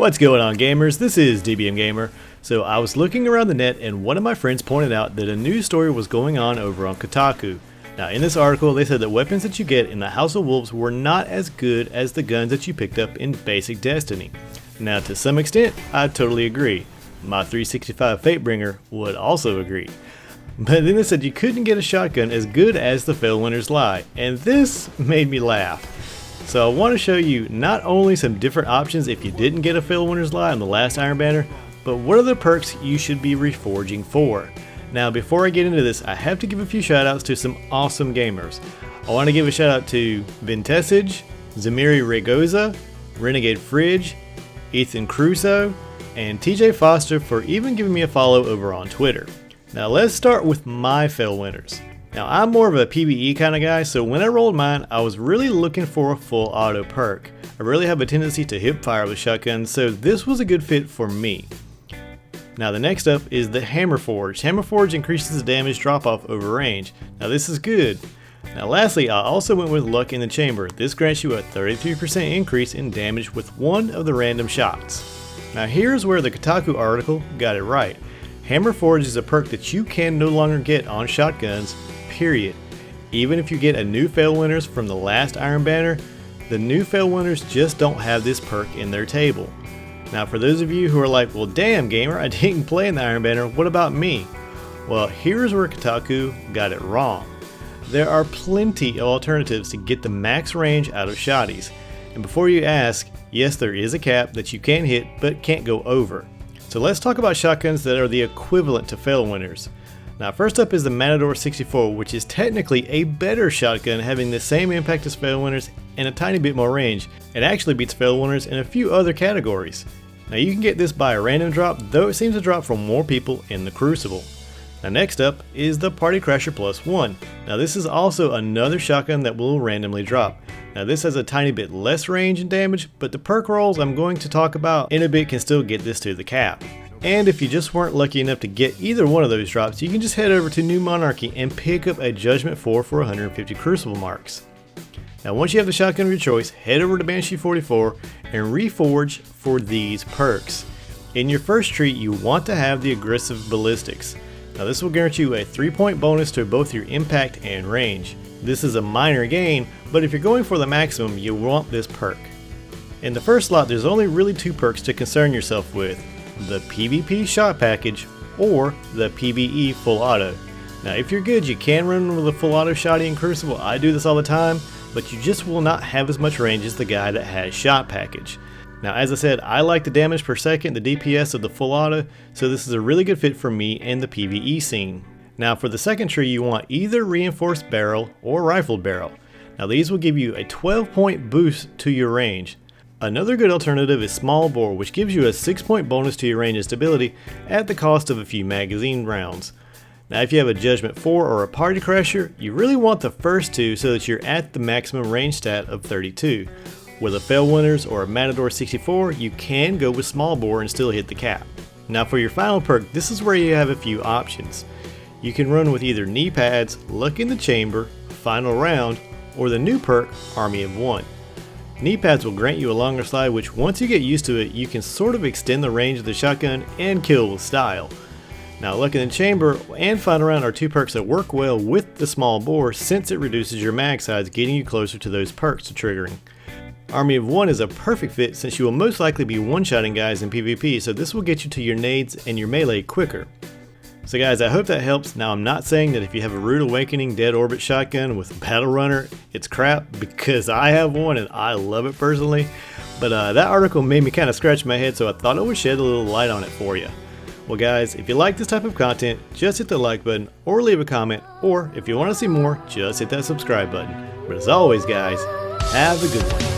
What's going on, gamers? This is DBMgamer. So I was looking around the net and one of my friends pointed out that a news story was going on over on Kotaku. Now in this article they said that weapons that you get in the House of Wolves were not as good as the guns that you picked up in basic Destiny. Now to some extent I totally agree. My 365 Fatebringer would also agree. But then they said you couldn't get a shotgun as good as the Felwinter's Lie, and this made me laugh. So I want to show you not only some different options if you didn't get a Felwinter's Lie on the last Iron Banner, but what are the perks you should be reforging for. Now before I get into this, I have to give a few shoutouts to some awesome gamers. I want to give a shout out to Vintessage, Zamiri Regoza, Renegade Fridge, Ethan Crusoe, and TJ Foster for even giving me a follow over on Twitter. Now let's start with my Felwinters. Now I'm more of a PvE kind of guy, so when I rolled mine I was really looking for a full auto perk. I really have a tendency to hip fire with shotguns, so this was a good fit for me. Now the next up is the Hammer Forge. Hammer Forge increases the damage drop off over range. Now this is good. Now lastly, I also went with Luck in the Chamber. This grants you a 33% increase in damage with one of the random shots. Now here's where the Kotaku article got it right. Hammer Forge is a perk that you can no longer get on shotguns, period. Even if you get a new Felwinters from the last Iron Banner, the new Felwinters just don't have this perk in their table. Now for those of you who are like, well damn gamer, I didn't play in the Iron Banner, what about me? Well, here's where Kotaku got it wrong. There are plenty of alternatives to get the max range out of shotties. And before you ask, yes there is a cap that you can hit but can't go over. So let's talk about shotguns that are the equivalent to Felwinters. Now first up is the Matador 64, which is technically a better shotgun, having the same impact as Felwinters and a tiny bit more range. It actually beats Felwinters in a few other categories. Now you can get this by a random drop, though it seems to drop from more people in the Crucible. Now next up is the Party Crasher Plus 1. Now this is also another shotgun that will randomly drop. Now this has a tiny bit less range and damage, but the perk rolls I'm going to talk about in a bit can still get this to the cap. And if you just weren't lucky enough to get either one of those drops, you can just head over to New Monarchy and pick up a Judgment 4 for 150 Crucible marks. Now once you have the shotgun of your choice, head over to Banshee 44 and reforge for these perks. In your first tree you want to have the Aggressive Ballistics. Now this will guarantee you a 3-point bonus to both your impact and range. This is a minor gain, but if you're going for the maximum you want this perk. In the first slot there's only really two perks to concern yourself with. The PvP shot package or the PvE full auto. Now if you're good you can run with a full auto shotty in Crucible, I do this all the time, but you just will not have as much range as the guy that has shot package. Now as I said, I like the damage per second, the DPS of the full auto, so this is a really good fit for me and the PvE scene. Now for the second tree you want either Reinforced Barrel or Rifled Barrel. Now these will give you a 12-point boost to your range. Another good alternative is Small Bore, which gives you a 6-point bonus to your range and stability at the cost of a few magazine rounds. Now if you have a Judgment 4 or a Party Crasher, you really want the first two so that you're at the maximum range stat of 32. With a Felwinters or a Matador 64, you can go with Small Bore and still hit the cap. Now for your final perk, this is where you have a few options. You can run with either Knee Pads, Luck in the Chamber, Final Round, or the new perk, Army of One. Knee Pads will grant you a longer slide, which once you get used to it, you can sort of extend the range of the shotgun and kill with style. Now Luck in the Chamber and Final Round are two perks that work well with the Small Bore since it reduces your mag size, getting you closer to those perks to triggering. Army of One is a perfect fit since you will most likely be one-shotting guys in PvP, so this will get you to your nades and your melee quicker. So guys, I hope that helps. Now I'm not saying that if you have a Rude Awakening Dead Orbit shotgun with Battle Runner, it's crap, because I have one and I love it personally. But that article made me kind of scratch my head, so I thought I would shed a little light on it for you. Well guys, if you like this type of content, just hit the like button or leave a comment, or if you want to see more, just hit that subscribe button. But as always guys, have a good one.